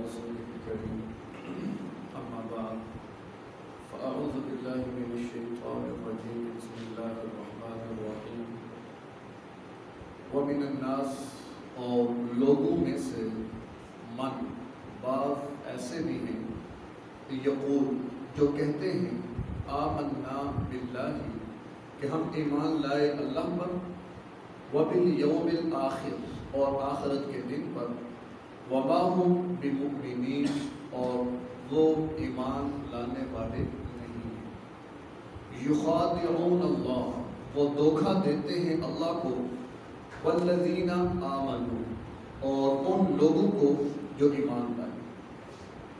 رسوله الكريم أما بعد فأعوذ بالله من الشيطان الرجيم بسم الله الرحمن الرحيم ومن الناس اور لوگوں میں سے من بعض ایسے بھی ہیں یقول جو کہتے ہیں آمنا باللہ کہ ہم ایمان لائے اللہ پر وبالیوم الآخر اور آخرت کے دن پر وما هم بمؤمنین اور وہ ایمان لانے والے نہیں ہیں یخادعون اللہ وہ دھوکہ دیتے ہیں اللہ کو والذین آمنوا اور ان لوگوں کو جو ایمان لائے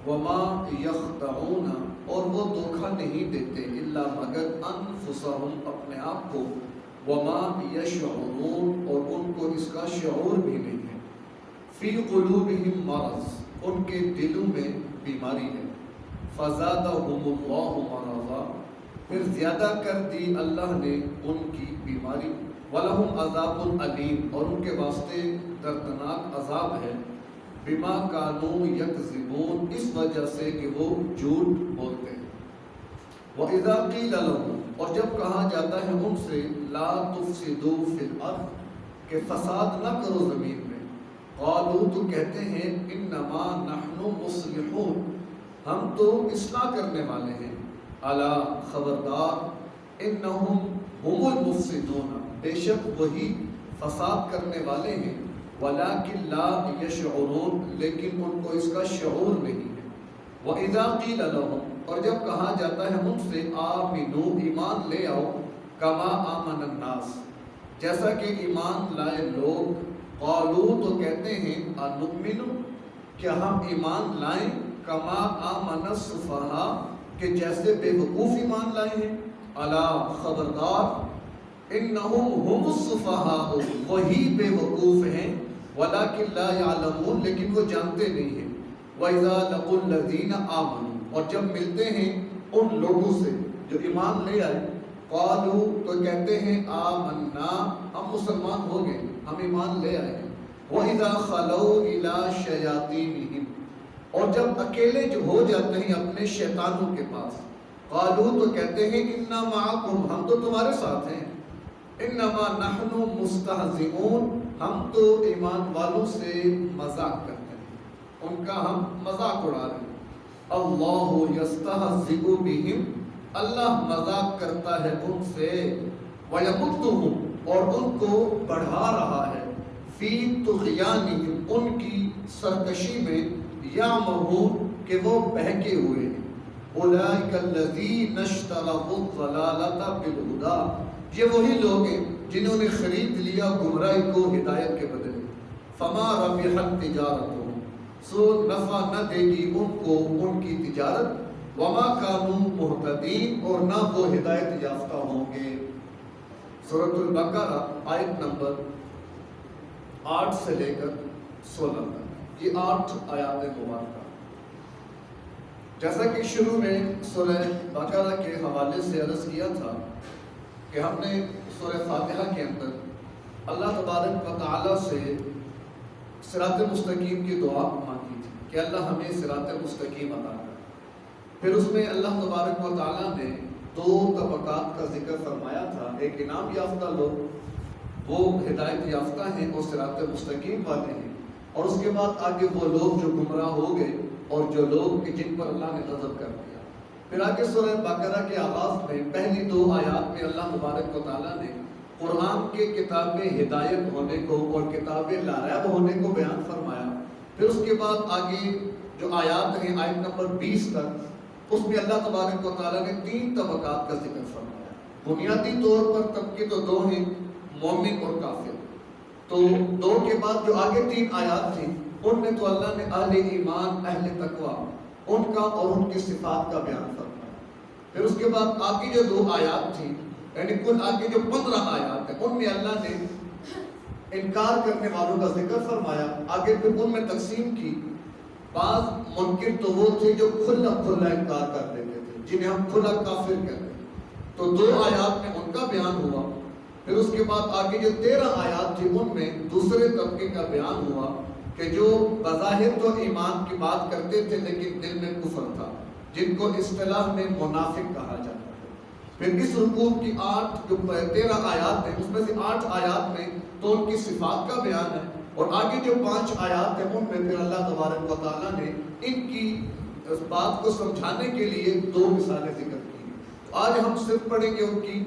وما یخدعون اور وہ دھوکہ نہیں دیتے الا مگر انفسہم اپنے آپ کو وما یشعرون اور ان کو اس کا شعور بھی نہیں ہے فی قلوبہم مرض ان کے دلوں میں بیماری ہے فزادہم اللہ مرضا پھر زیادہ کر دی اللہ نے ان کی بیماری وَلَهُمْ عَذَابٌ عَلِيمٌ اور ان کے واسطے دردناک عذاب ہے بما كانوا يكذبون اس وجہ سے کہ وہ جھوٹ بولتے ہیں وَإِذَا قِيلَ لَهُمْ اور جب کہا جاتا ہے ان سے لا تفسدوا فی الارض کہ فساد نہ کرو زمین میں قالوا تو کہتے ہیں انما نحن مصلحون ہم تو اصلاح کرنے والے ہیں الا خبردار انہم هم المفسدون بے شک وہی فساد کرنے والے ہیں ولیکن لا یشعرون لیکن ان کو اس کا شعور نہیں ہے وَإِذَا قِيلَ لَهُمْ اور جب کہا جاتا ہے ان سے آمنوا ایمان لے آؤ کما آمن الناس جیسا کہ ایمان لائے لوگ قالوا تو کہتے ہیں انؤمن کیا ہم ایمان لائیں کما آمن السفہاء کہ جیسے بے وقوف ایمان لائے ہیں الا خبردار انہم هم السفہاء وہی بے وقوف ہیں ولکن لا یعلمون لیکن وہ جانتے نہیں ہیں وَإِذَا لَقُوا الَّذِينَ آمَنُوا اور جب ملتے ہیں ان لوگوں سے جو ایمان لے آئے قالوا تو کہتے ہیں آمنا ہم مسلمان ہو گئے ہم ایمان لے آئے ہیں وَإِذَا خَلَوْا إِلَى شَيَاطِينِهِمْ اور جب اکیلے جو ہو جاتے ہیں اپنے شیطانوں کے پاس قالوا تو کہتے ہیں اِنَّا مَعَكُمْ ہم تو تمہارے ساتھ ہیں انما نحن مستہزئون ہم تو ایمان والوں سے مذاق کرتے ہیں ان کا ہم مذاق اڑا رہے ہیں اللہ یستہزئ بہم اللہ مذاق کرتا ہے ان سے ویمدہم اور ان کو بڑھا رہا ہے فی طغیانہم ان کی سرکشی میں یعمہون کہ وہ بہکے ہوئے ہیں اولئک الذین اشتروا الضلالۃ بالہدی یہ وہی لوگ ہیں جنہوں نے خرید لیا گمراہی کو ہدایت کے بدلے فما ربحت تجارتہم سو نفع نہ دے گی ان کو ان کی تجارت وما کانوا مہتدین اور نہ وہ ہدایت یافتہ ہوں گے سورۃ البقرہ آیت نمبر 8 سے لے کر 16 تک یہ 8 آیات مبارکہ جیسا کہ شروع میں سورہ بقرہ کے حوالے سے عرض کیا تھا کہ ہم نے سورہ فاتحہ کے اندر اللہ تبارک و تعالیٰ سے صراط مستقیم کی دعا مانگی تھی کہ اللہ ہمیں صراط مستقیم عطا کر پھر اس میں اللہ تبارک و تعالیٰ نے 2 طبقات کا ذکر فرمایا تھا ایک انعام یافتہ لوگ وہ ہدایت یافتہ ہیں اور صراط مستقیم والے ہیں اور اس کے بعد آگے وہ لوگ جو گمراہ ہو گئے اور جو لوگ جن پر اللہ نے غضب کر دیا پھر آگے سورہ بقرہ کے آغاز میں پہلی 2 آیات میں اللہ تبارک و تعالیٰ نے قرآن کے کتاب ہدایت ہونے کو اور کتاب لا ریب ہونے کو بیان فرمایا پھر اس کے بعد آگے جو آیات ہیں آیت نمبر 20 تک اس میں اللہ تبارک و تعالیٰ نے 3 طبقات کا ذکر فرمایا بنیادی طور پر طبقے تو 2 ہیں مومن اور کافر تو 2 کے بعد جو آگے 3 آیات تھیں ان میں تو اللہ نے اہل ایمان اہل تقوی ان کا اور ان کی صفات کا بیان فرمایا پھر اس کے بعد آگے جو 2 آیات تھیں یعنی کل آگے جو 15 آیات ہیں ان میں اللہ نے انکار کرنے والوں کا ذکر فرمایا آگے پھر ان میں تقسیم کی بعض منکر تو وہ تھے جو کھلا انکار کر دیتے تھے جنہیں ہم کھلا کافر کہتے ہیں تو 2 آیات میں ان کا بیان ہوا پھر اس کے بعد آگے جو 13 آیات تھی ان میں دوسرے طبقے کا بیان ہوا کہ جو بظاہر تو ایمان کی بات کرتے تھے لیکن دل میں کفر تھا، جن کو اصطلاح میں منافق کہا جاتا ہے۔ پھر اس رکوع کی 13 آیات ہیں، اس میں سے 8 آیات میں تو ان کی صفات کا بیان ہے، اور آگے جو 5 آیات ہیں ان میں پھر اللہ تبارک و تعالیٰ نے ان کی اس بات کو سمجھانے کے لیے 2 مثالیں ذکر کی ہیں۔ تو آج ہم صرف پڑھیں گے ان کی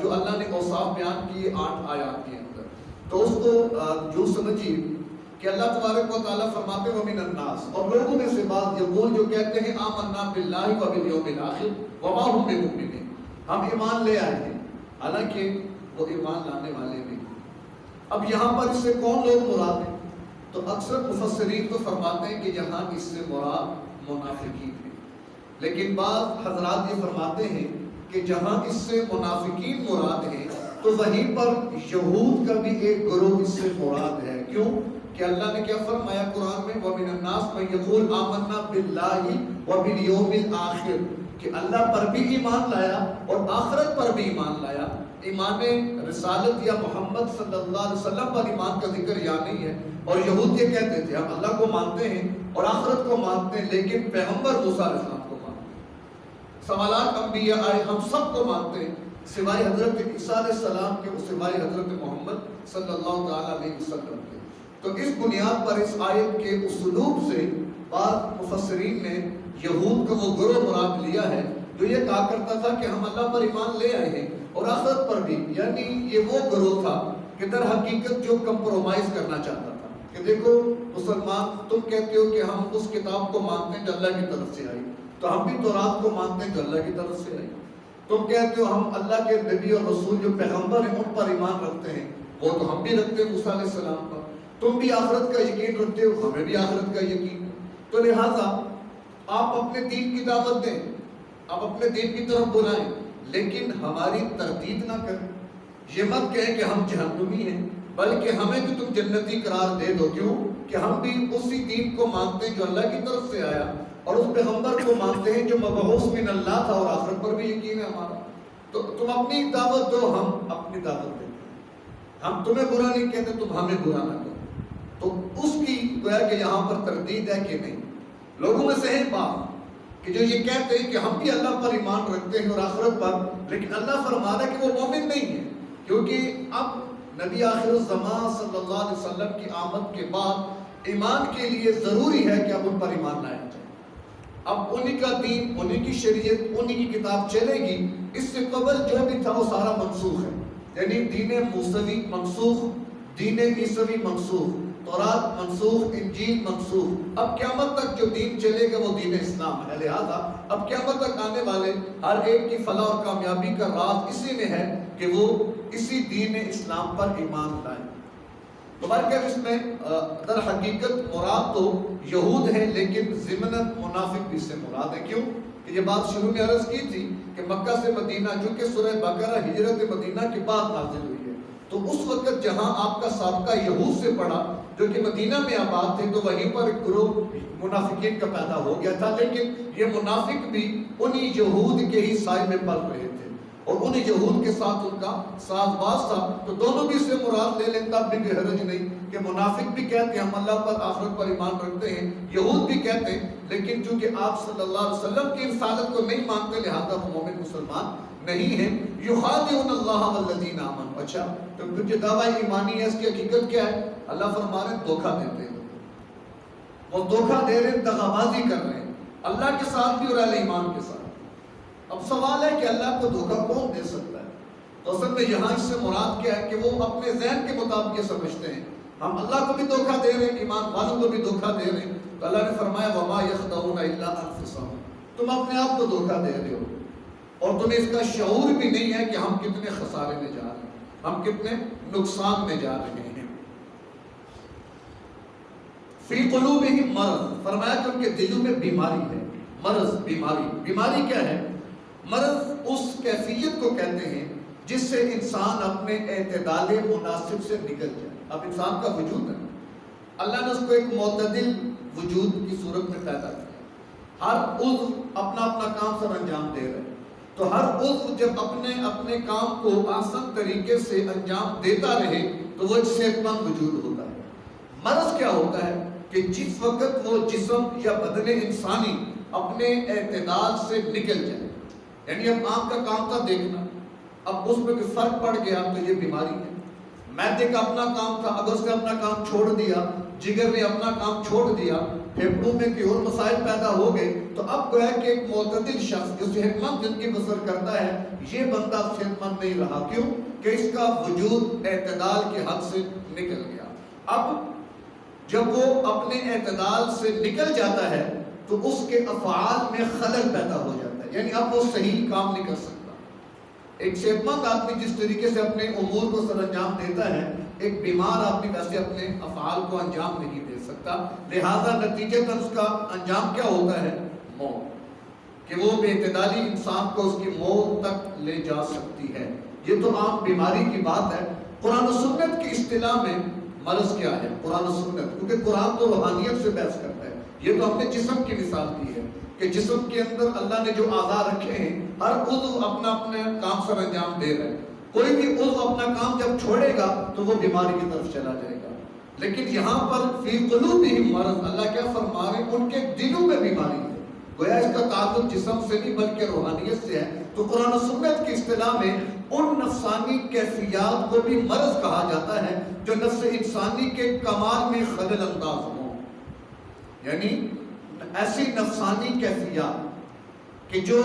جو اللہ نے اوصاف بیان کیے 8 آیات کے اندر۔ تو اس کو جو سمجھیے کہ اللہ تبارک و تعالیٰ فرماتے ہیں وَمِنَ النَّاسِ، اور لوگوں میں سے بعض یقول جو کہتے ہیں آمنا باللہ وبالیوم الآخر وما ہم بمؤمنین، ہم ایمان لے آئے ہیں، حالانکہ وہ ایمان لانے والے نہیں۔ اب یہاں پر اس سے کون لوگ مراد ہیں؟ تو اکثر مفسرین تو فرماتے ہیں کہ یہاں اس سے مراد منافقین ہیں، لیکن بعض حضرات یہ فرماتے ہیں کہ جہاں اس سے منافقین مراد ہیں تو وہیں پر یہود کا بھی ایک گروہ اس سے مراد ہے۔ کیوں کہ اللہ نے کیا فرمایا قرآن میں وَمِنَ النَّاسِ مَن يَقُولُ آمَنَّا بِاللَّهِ وَبِالْيَوْمِ الْآخِرِ، کہ اللہ پر بھی ایمان لایا اور آخرت پر بھی ایمان لایا۔ ایمان رسالت یا محمد صلی اللہ علیہ وسلم پر ایمان کا ذکر یہاں نہیں ہے، اور یہود یہ کہتے تھے ہم اللہ کو مانتے ہیں اور آخرت کو مانتے ہیں لیکن پیغمبر موسیٰ علیہ السلام کو مانتے ہیں، سوالات انبیاء آئے ہم سب کو مانتے ہیں سوائے حضرت عیسیٰ علیہ السلام کے، سوائے حضرت محمد صلی اللہ تعالیٰ علیہ وسلم کے۔ تو اس بنیاد پر اس آیت کے اسلوب سے بعض مفسرین نے یہود کا وہ گروہ مراد لیا ہے جو یہ کہا کرتا تھا کہ ہم اللہ پر ایمان لے آئے ہیں اور آخرت پر بھی، یعنی یہ وہ گروہ تھا کہ در حقیقت جو کمپرومائز کرنا چاہتا تھا کہ دیکھو مسلمان تم کہتے ہو کہ ہم اس کتاب کو مانتے ہیں جو اللہ کی طرف سے آئی، تو ہم بھی تورات کو مانتے ہیں جو اللہ کی طرف سے آئی۔ تم کہتے ہو ہم اللہ کے نبی اور رسول جو پیغمبر ہیں ان پر ایمان رکھتے ہیں، وہ تو ہم بھی رکھتے ہیں موسیٰ علیہ السلام پر۔ تم بھی آخرت کا یقین رکھتے ہو، ہمیں بھی آخرت کا یقین ہے، تو لہٰذا آپ اپنے دین کی دعوت دیں، آپ اپنے دین کی طرف بلائیں، لیکن ہماری تردید نہ کریں۔ یہ مت کہیں کہ ہم جہنمی ہیں، بلکہ ہمیں بھی تم جنتی قرار دے دو۔ کیوں کہ ہم بھی اسی دین کو مانتے ہیں جو اللہ کی طرف سے آیا، اور اس پیغمبر کو مانتے ہیں جو مبعوث من اللہ تھا، اور آخرت پر بھی یقین ہے ہمارا۔ تو تم اپنی دعوت دو، ہم اپنی دعوت دیں، ہم تمہیں برا نہیں کہتے، تم ہمیں برا نہ کرو۔ تو اس کی گویا کہ یہاں پر تردید ہے کہ نہیں۔ لوگوں میں سے ہے بات کہ جو یہ کہتے ہیں کہ ہم بھی اللہ پر ایمان رکھتے ہیں اور آخرت پر، لیکن اللہ فرما رہا ہے کہ وہ مومن نہیں ہے، کیونکہ اب نبی آخر الزمان صلی اللہ علیہ وسلم کی آمد کے بعد ایمان کے لیے ضروری ہے کہ اب ان پر ایمان لایا جائے۔ اب انہی کا دین، انہی کی شریعت، انہی کی کتاب چلے گی۔ اس سے قبل جو بھی تھا وہ سارا منسوخ ہے، یعنی دین موسوی منسوخ، دین عیسوی منسوخ، تورات منسوخ، انجیل منسوخ۔ اب قیامت تک جو دین چلے گا وہ دین اسلام ہے۔ لہذا اب قیامت تک آنے والے ہر ایک کی فلاح اور کامیابی کا راز اسی میں ہے کہ وہ اسی دین اسلام پر ایمان لائیں۔ تو بلکہ اس میں در حقیقت مراد تو یہود ہیں، لیکن ضمناً منافق بھی سے مراد ہے۔ کیوں کہ یہ بات شروع میں عرض کی تھی کہ مکہ سے مدینہ، چونکہ سورہ بقرہ ہجرت مدینہ کے بعد نازل ہوئی ہے، تو اس وقت جہاں آپ کا سابقہ یہود سے پڑا جو کہ مدینہ میں آباد تھے، تو وہیں پر ایک گروہ منافقین کا پیدا ہو گیا تھا، لیکن یہ منافق بھی انہی یہود کے ہی سائے میں پل رہے تھے اور انہی یہود کے ساتھ ان کا ساز باز تھا۔ تو دونوں بھی سے مراد لے لیں تب بھی حرج نہیں کہ منافق بھی کہتے ہیں ہم اللہ پر آخرت پر ایمان رکھتے ہیں، یہود بھی کہتے ہیں، لیکن چونکہ آپ صلی اللہ علیہ وسلم کی رسالت کو نہیں مانتے لہذا وہ مومن مسلمان نہیں ہیں۔ یخادعون اللہ والذین آمنوا۔ اچھا تو جو دعویٰ ایمانی ہے اس کی حقیقت کیا ہے؟ اللہ فرما رہے ہیں دھوکہ دیتے ہیں، وہ دھوکہ دے رہے ہیں، دغابازی کر رہے ہیں اللہ کے ساتھ بھی اور اہل ایمان کے ساتھ۔ اب سوال ہے کہ اللہ کو دھوکہ کون دے سکتا ہے؟ تو اصل میں یہاں اس سے مراد کیا ہے کہ وہ اپنے ذہن کے مطابق یہ سمجھتے ہیں ہم اللہ کو بھی دھوکہ دے رہے ہیں، ایمان والوں کو بھی دھوکہ دے رہے ہیں۔ تو اللہ نے فرمایا وما یخدعون الا انفسهم، تم اپنے آپ کو دھوکہ دے رہے ہو اور تمہیں اس کا شعور بھی نہیں ہے کہ ہم کتنے خسارے میں جا رہے ہیں، ہم کتنے نقصان میں جا رہے ہیں۔ فی قلوبہم مرض، فرمایا کہ ان کے دلوں میں بیماری ہے۔ مرض، بیماری کیا ہے؟ مرض اس کیفیت کو کہتے ہیں جس سے انسان اپنے اعتدال مناسب سے نکل جائے۔ اب انسان کا وجود ہے، اللہ نے اس کو ایک معتدل وجود کی صورت میں پیدا کیا، ہر عضو اپنا اپنا کام سر انجام دے رہے ہیں، تو ہر عضو جب اپنے کام کو آسان طریقے سے انجام دیتا رہے تو وہ ایک صحت مند وجود ہوتا ہے۔ مرض کیا ہوتا ہے کہ جس وقت وہ جسم یا بدن انسانی اپنے اعتدال سے نکل جائے، یعنی اب آنکھ کا کام تھا دیکھنا، اب اس میں کوئی فرق پڑ گیا تو یہ بیماری ہے۔ معدے کا اپنا کام تھا، اگر اس نے اپنا کام چھوڑ دیا، جگر نے اپنا کام چھوڑ دیا، پھیپھڑوں میں کوئی اور مسائل پیدا ہو گئے، تو اب گویا کہ ایک معتدل شخص جو صحت مند زندگی بسر کرتا ہے، یہ بندہ صحت مند نہیں رہا۔ کیوں؟ کہ اس کا وجود اعتدال کے حد سے نکل گیا۔ اب جب وہ اپنے اعتدال سے نکل جاتا ہے تو اس کے افعال میں خلل پیدا ہو جاتا ہے، یعنی اب وہ صحیح کام نہیں کر سکتا۔ ایک صحت مند آدمی جس طریقے سے اپنے امور کو سر انجام دیتا ہے، ایک بیمار آدمی ویسے اپنے افعال کو انجام نہیں دے سکتا، لہذا نتیجتاً اس کا انجام کیا ہوتا ہے؟ موت، کہ وہ بے اعتدالی انسان کو اس کی موت تک لے جا سکتی ہے۔ یہ تو عام بیماری کی بات ہے۔ قرآن و سنت کی اصطلاح میں مرض کیا ہے؟ قرآن و سنت، کیونکہ قرآن تو روحانیت سے بحث کرتا ہے، یہ تو ہم نے جسم کی مثال دی ہے کہ جسم کے اندر اللہ نے جو اعضاء رکھے ہیں، ہر عضو اپنا اپنا کام سر انجام دے رہا ہے۔ کوئی بھی عضو اپنا کام جب چھوڑے گا تو وہ بیماری کی طرف چلا جائے گا۔ لیکن یہاں پر فی قلوبہم مرض، اللہ کیا فرما رہے ہیں؟ ان کے دلوں میں بیماری ہے۔ گویا اس کا تعلق جسم سے نہیں بلکہ روحانیت سے ہے۔ تو قرآن و سنت کی اصطلاح میں ان نفسانی کیفیات کو بھی مرض کہا جاتا ہے جو نفس انسانی کے کمال میں خلل انداز ہوں، یعنی ایسی نفسانی کیفیات کہ جو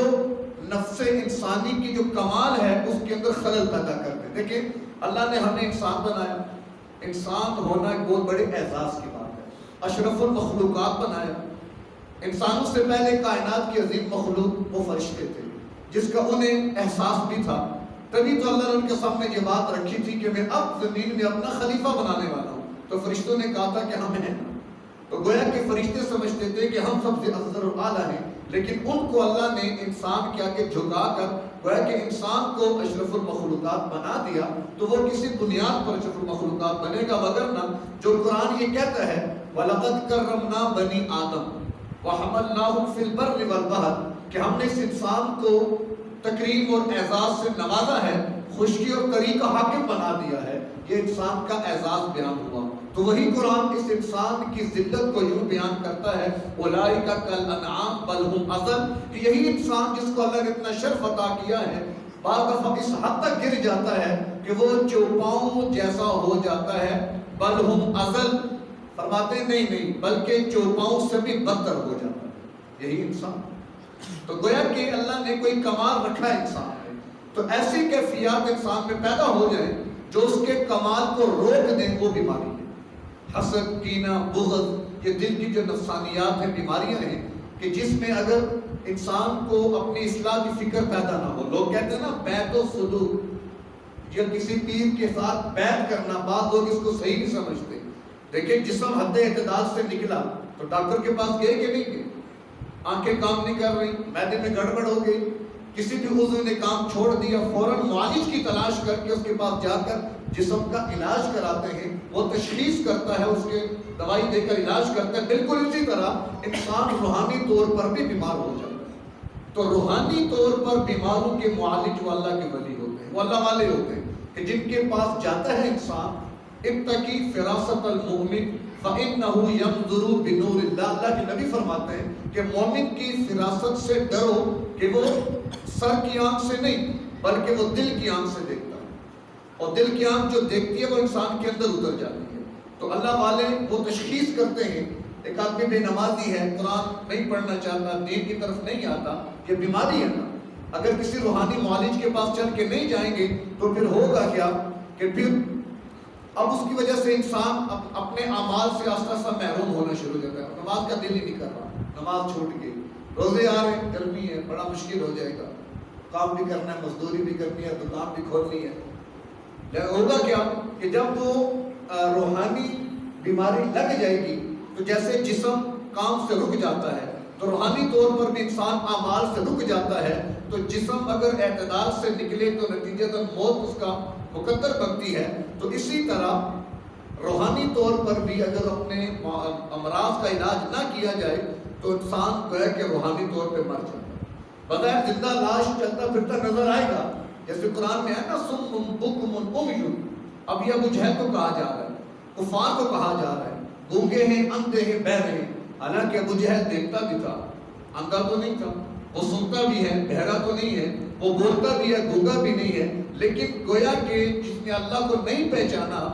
نفس انسانی کی جو کمال ہے اس کے اندر خلل پیدا کرتے ہیں۔ دیکھیں اللہ نے ہمیں انسان بنایا، انسان ہونا ایک بہت بڑے اعزاز کی بات ہے، اشرف المخلوقات بنایا۔ انسانوں سے پہلے کائنات کی عظیم مخلوق وہ فرشتے تھے جس کا انہیں احساس بھی تھا، تبھی تو اللہ نے ان کے سامنے یہ بات رکھی تھی کہ میں اب زمین میں اپنا خلیفہ بنانے والا ہوں۔ تو فرشتوں نے کہا تھا کہ ہم ہیں، تو گویا کہ فرشتے سمجھتے تھے کہ ہم سب سے افضل و اعلیٰ ہیں، لیکن ان کو اللہ نے انسان کے آگے جھکا کر گویا کہ انسان کو اشرف المخلوقات بنا دیا، تو وہ کسی بنیاد پر اشرف المخلوقات بنے گا، وگرنہ جو قرآن یہ کہتا ہے وَلَقَدْ كَرَّمْنَا بَنِي آدَمَ وَحَمَلْنَاهُمْ فِي الْبَرِّ وَالْبَحْرِ، کہ ہم نے اس انسان کو تکریم اور اعزاز سے نوازا ہے، خشکی اور تری کا حاکم بنا دیا ہے۔ یہ انسان کا اعزاز بیان ہوا، تو وہی قرآن اس انسان کی ذلت کو یوں بیان کرتا ہے اولئک کالانعام بل هم اضل، کہ یہی انسان جس کو اللہ نے اتنا شرف عطا کیا ہے بعض دفعہ اس حد تک گر جاتا ہے کہ وہ چوپاؤں جیسا ہو جاتا ہے۔ بل هم اضل فرماتے ہیں نہیں بلکہ چوپاؤں سے بھی بدتر ہو جاتا ہے یہی انسان۔ تو گویا کہ اللہ نے کوئی کمال رکھا ہے انسان میں، تو ایسی کیفیات انسان میں پیدا ہو جائے جو اس کے کمال کو روک دیں، وہ بیماری ہے۔ حسد، کینہ، بغض، یہ دل کی جو نفسانیات ہیں، بیماریاں ہیں کہ جس میں اگر انسان کو اپنی اصلاح کی فکر پیدا نہ ہو، لوگ کہتے ہیں نا بیعت و سلوک، یا کسی پیر کے ساتھ بیعت کرنا، بعض لوگ اس کو صحیح نہیں سمجھتے۔ دیکھیں جسم حد اعتدال سے نکلا تو ڈاکٹر کے پاس گئے کہ نہیں گئے؟ آنکھیں کام نہیں کر رہی، معدے میں گڑبڑ ہو گئی، کسی بھی عضو نے کام چھوڑ دیا، فوراً معالج کی تلاش کر کے اس کے پاس جا کر جسم کا علاج کراتے ہیں، وہ تشخیص کرتا ہے، اس کے دوائی دے کر علاج کرتا ہے۔ بالکل اسی طرح انسان روحانی طور پر بھی بیمار ہو جاتا ہے۔ تو روحانی طور پر بیماروں کے معالج وہ اللہ کے ولی ہوتے ہیں، وہ اللہ والے ہوتے ہیں کہ جن کے پاس جاتا ہے انسان، اتقی فراست المؤمن فإنه ينظر بنور اللہ، اللہ کے نبی فرماتے ہیں کہ مومن کی فراست سے ڈرو کہ وہ سر کی آنکھ سے نہیں بلکہ وہ دل کی آنکھ سے دیکھتا ہے، اور دل کی آنکھ جو دیکھتی ہے وہ انسان کے اندر اتر جاتی ہے۔ تو اللہ والے وہ تشخیص کرتے ہیں۔ ایک آدمی بے نمازی ہے، قرآن نہیں پڑھنا چاہتا، دین کی طرف نہیں آتا، یہ بیماری ہے نا۔ اگر کسی روحانی معالج کے پاس چل کے نہیں جائیں گے تو پھر ہوگا کیا کہ پھر اب اس کی وجہ سے انسان اپنے اعمال سے آہستہ آہستہ محروم ہونا شروع ہو جاتا ہے۔ نماز کا دل ہی نہیں کر رہا، نماز چھوٹ گئی، روزے آ رہے ہیں، گرمی ہے، بڑا مشکل ہو جائے گا، کام بھی کرنا ہے، مزدوری بھی کرنی ہے، دکان بھی کھولنی ہے۔ ہوگا کیا کہ جب وہ روحانی بیماری لگ جائے گی تو جیسے جسم کام سے رک جاتا ہے تو روحانی طور پر بھی انسان اعمال سے رک جاتا ہے۔ تو جسم اگر اعتدال سے نکلے تو نتیجتاً موت اس کا مقدر بنتی ہے۔ تو اسی طرح روحانی طور پر بھی اگر اپنے امراض کا علاج نہ کیا جائے تو انسان گویا کہ روحانی طور پہ مر جاتا ہے۔ بظاہر زندہ لاش چلتا پھرتا نظر آئے گا، جیسے قرآن میں ہے نا سم بکم عمی، اب یہ ابو جہل کو کہا جا رہا ہے، کفار کو کہا جا رہا ہے گونگے ہیں، اندھے ہیں، بہرے ہیں. حالانکہ ابو جہل دیکھتا بھی تھا، اندھا تو نہیں تھا، وہ سنتا بھی ہے، بہرا تو نہیں ہے، وہ بولتا بھی ہے، گونگا بھی نہیں ہے. لیکن گویا کہ جس نے اللہ کو نہیں پہچانا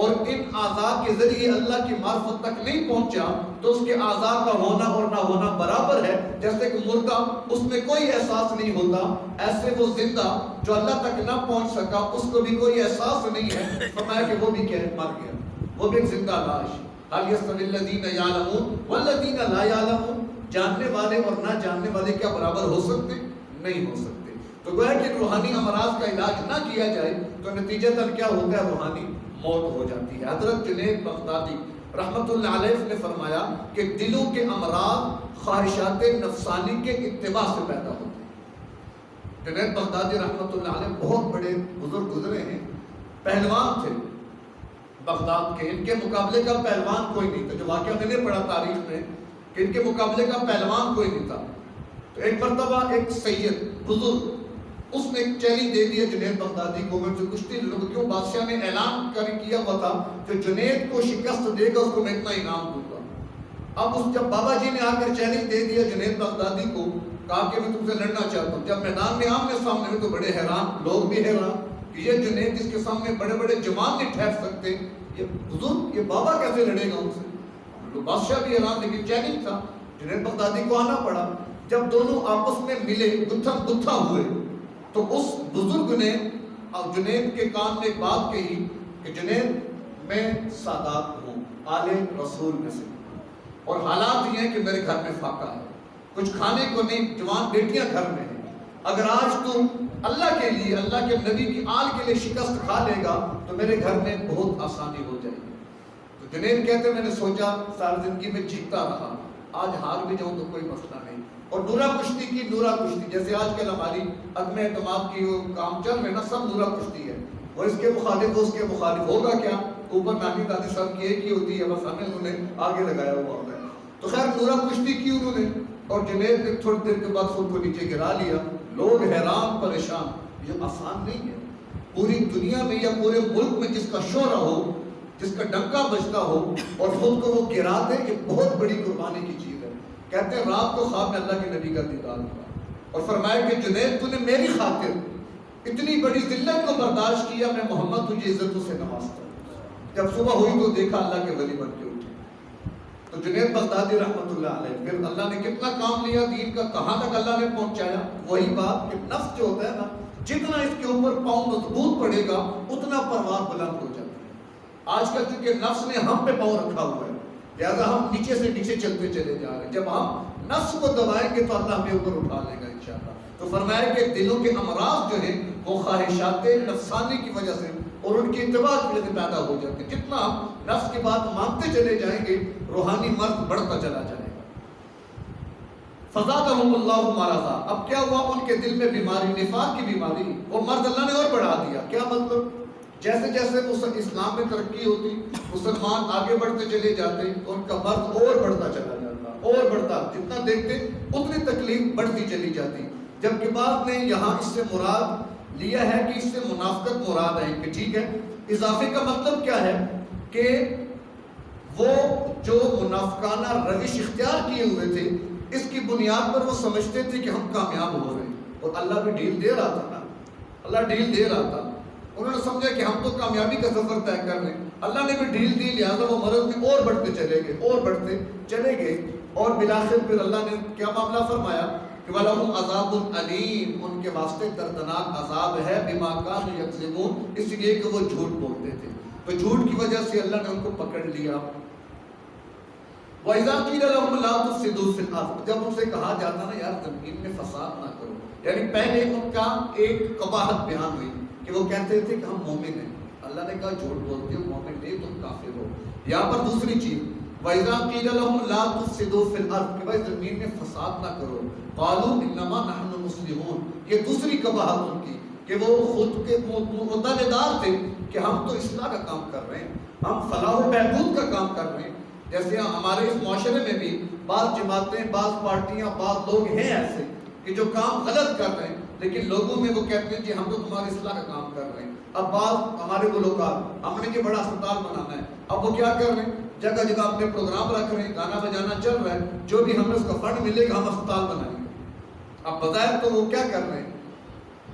اور ان اعضاء کے ذریعے اللہ کی معرفت تک نہیں پہنچا، تو اس کے اعضاء کا ہونا اور نہ ہونا برابر ہے. جیسے کہ مردہ، اس میں کوئی احساس نہیں ہوتا، ایسے وہ زندہ جو اللہ تک نہ پہنچ سکا، اس کو بھی کوئی احساس نہیں ہے. فرمایا کہ وہ بھی کیا ہے؟ مر گیا، وہ بھی ایک زندہ لاش. هل يستوي الذين يعلمون والذين لا يعلمون؟ جاننے والے اور نہ جاننے والے کیا برابر ہو سکتے؟ نہیں ہو سکتے. تو گویا کہ روحانی امراض کا علاج نہ کیا جائے تو نتیجتاً کیا ہوتا ہے؟ روحانی موت ہو جاتی ہے. حضرت جنید بغدادی رحمت اللہ علیہ نے فرمایا کہ دلوں کے امراض خواہشات نفسانی کے اتباع سے پیدا ہوتے ہیں. جنید بغدادی رحمت اللہ علیہ بہت بڑے بزرگ گزرے ہیں، پہلوان تھے بغداد کے. ان کے مقابلے کا پہلوان کوئی نہیں تھا. جو واقعہ میں نے پڑھا تاریخ میں کہ ان کے مقابلے کا پہلوان کوئی نہیں تھا. تو ایک مرتبہ ایک سید بزرگ، اس نے ایک چیلنج دے دیا جنید بغدادی کو، میں سے کشتی لڑوں. کیوں؟ بادشاہ نے اعلان کیا ہوا تھا کہ جنید کو شکست دے گا اس کو میں اتنا انعام دوں گا. اب جب بابا جی نے آ کر چیلنج دے دیا جنید بغدادی کو، کہا کہ میں تم سے لڑنا چاہتا ہوں. جب میدان میں آمنے سامنے میں تو بڑے حیران، لوگ بھی حیران کہ یہ جنید جس کے سامنے بڑے بڑے جوان نہیں ٹھہر سکتے، یہ بزرگ، یہ بابا کیسے لڑے گا ان سے؟ بادشاہ بھی حیران، لیکن چیلنج تھا، جنید بغدادی کو آنا پڑا. جب دونوں آپس میں ملے، گتھم گتھا ہوئے، تو اس بزرگ نے جنید کے کان میں ایک بات کہی کہ جنید میں سادات ہوں، آل رسول میں سے، اور حالات یہ ہیں کہ میرے گھر میں فاقہ ہے، کچھ کھانے کو نہیں، جوان بیٹیاں گھر میں ہیں. اگر آج تم اللہ کے لیے، اللہ کے نبی کی آل کے لیے شکست کھا لے گا تو میرے گھر میں بہت آسانی ہو جائے گی. تو جنید کہتے میں نے سوچا ساری زندگی میں جیتتا رہا، آج ہار بھی جاؤں تو کوئی مسئلہ نہیں. اور نورا کشتی کی، نورا کشتی جیسے آج کل ہماری عدم اعتماد کی وہ کام چل رہے نا، سب نورا کشتی ہے، اور اس کے مخالف اس کے مخالف ہوگا کیا؟ اوپر نانی دادی سب کی ایک ہی ہوتی ہے، بس ہمیں انہوں نے آگے لگایا ہوا ہوتا ہے. تو خیر نورا کشتی کی انہوں نے، اور جنید نے تھوڑی دیر کے بعد خود کو نیچے گرا لیا. لوگ حیران پریشان. یہ آسان نہیں ہے. پوری دنیا میں یا پورے ملک میں جس کا شعرہ ہو، جس کا ڈنکا بجتا ہو اور خود کو وہ گرا دے، یہ بہت بڑی قربانی کی چیز ہے. کہتے ہیں رات کو خواب میں اللہ کے نبی کا دیدار ہوا اور فرمایا کہ جنید تو نے میری خاطر اتنی بڑی ذلت کو برداشت کیا، میں محمد تجھے عزتوں سے نوازتا ہوں. جب صبح ہوئی تو دیکھا اللہ کے ولی بن کے اٹھے. تو جنید بغدادی رحمت اللہ علیہ، پھر اللہ نے کتنا کام لیا دین کا، کہاں تک اللہ نے پہنچایا. وہی بات کہ نفس جو ہوتا ہے نا، جتنا اس کے اوپر پاؤں مضبوط پڑے گا اتنا پروان بلند ہو جاتا ہے. آج کل چونکہ نفس نے ہم پہ پاؤں رکھا ہوا ہے، لہذا ہم نیچے سے نیچے چلتے چلے جا رہے ہیں. جب ہم نفس کو دبائیں گے تو اللہ ہمیں اوپر اٹھا لے گا انشاءاللہ. تو فرمایا کہ دلوں کے امراض جو ہیں وہ خواہشات نفسانی کی وجہ سے اور ان کی اتباع کی وجہ سے پیدا ہو جاتے ہیں. جتنا ہم نفس کی بات مانتے چلے جائیں گے، روحانی مرض بڑھتا چلا جائے گا. فزادہم اللہ مرضا. اب کیا ہوا؟ ان کے دل میں بیماری، نفاق کی بیماری، وہ مرض اللہ نے اور بڑھا دیا. کیا مطلب؟ جیسے جیسے اسلام میں ترقی ہوتی، مسلمان آگے بڑھتے چلے جاتے، ان کا مرض اور بڑھتا چلا جاتا، اور بڑھتا. جتنا دیکھتے اتنی تکلیف بڑھتی چلی جاتی. جبکہ بعد نے یہاں اس سے مراد لیا ہے کہ اس سے منافقت مراد ہے کہ ٹھیک ہے. اضافے کا مطلب کیا ہے کہ وہ جو منافقانہ روش اختیار کیے ہوئے تھے، اس کی بنیاد پر وہ سمجھتے تھے کہ ہم کامیاب ہو رہے ہیں، اور اللہ بھی ڈیل دے رہا تھا نا، اللہ ڈیل دے رہا تھا. انہوں نے سمجھا کہ ہم تو کامیابی کا سفر طے کر رہے ہیں، اللہ نے بھی ڈیل دی، لہٰذا وہ مرض میں اور بڑھتے چلے گئے، اور بڑھتے چلے گئے. اور بالآخر پھر اللہ نے کیا معاملہ فرمایا کہ وَلَهُمْ عَذَابٌ أَلِيمٌ. ان کے واسطے دردناک عذاب ہے، بِمَا كَانُوا يَكْذِبُونَ، اس لیے کہ وہ جھوٹ بولتے تھے. تو جھوٹ کی وجہ سے اللہ نے ان کو پکڑ لیا. وَإِذَا قِيلَ لَهُمْ لَا تُفْسِدُوا فِي الْأَرْضِ. جب ان سے کہا جاتا نا یار زمین میں فساد نہ کرو، یعنی پہلے ان کا ایک قباحت بیان ہوئی کہ وہ کہتے تھے کہ ہم مومن ہیں. اللہ نے کہا جھوٹ بولتے ہو، مومن نہیں تم کافر ہو. یہاں پر دوسری چیز وَإِذَا قِيلَ لَهُمْ لَا تُفْسِدُوا فِي الْأَرْضِ کہ بھائی زمین میں فساد نہ کرو. قَالُوا إِنَّمَا نَحْنُ مُسْلِمُونَ. یہ دوسری قباحت ان کی کہ وہ خود کے مدعے دار تھے کہ ہم تو اصلاح کا کام کر رہے ہیں، ہم فلاح و بہبود کا کام کر رہے ہیں. جیسے ہمارے اس معاشرے میں بھی بعض جماعتیں، بعض پارٹیاں، بعض لوگ ہیں ایسے کہ جو کام غلط کر رہے ہیں، لیکن لوگوں میں وہ کہتے ہیں کہ ہم تو تمہاری اصلاح کا کام کر رہے ہیں. اب بعض ہمارے گلوکار، ہم نے کہ بڑا اسپتال بنانا ہے، اب وہ کیا کر رہے ہیں؟ جگہ جگہ اپنے پروگرام رکھ رہے ہیں، گانا بجانا چل رہا ہے، جو بھی ہمیں اس کا فنڈ ملے گا ہم اسپتال بنائیں گے۔ اب بظاہر تو وہ کیا کر رہے ہیں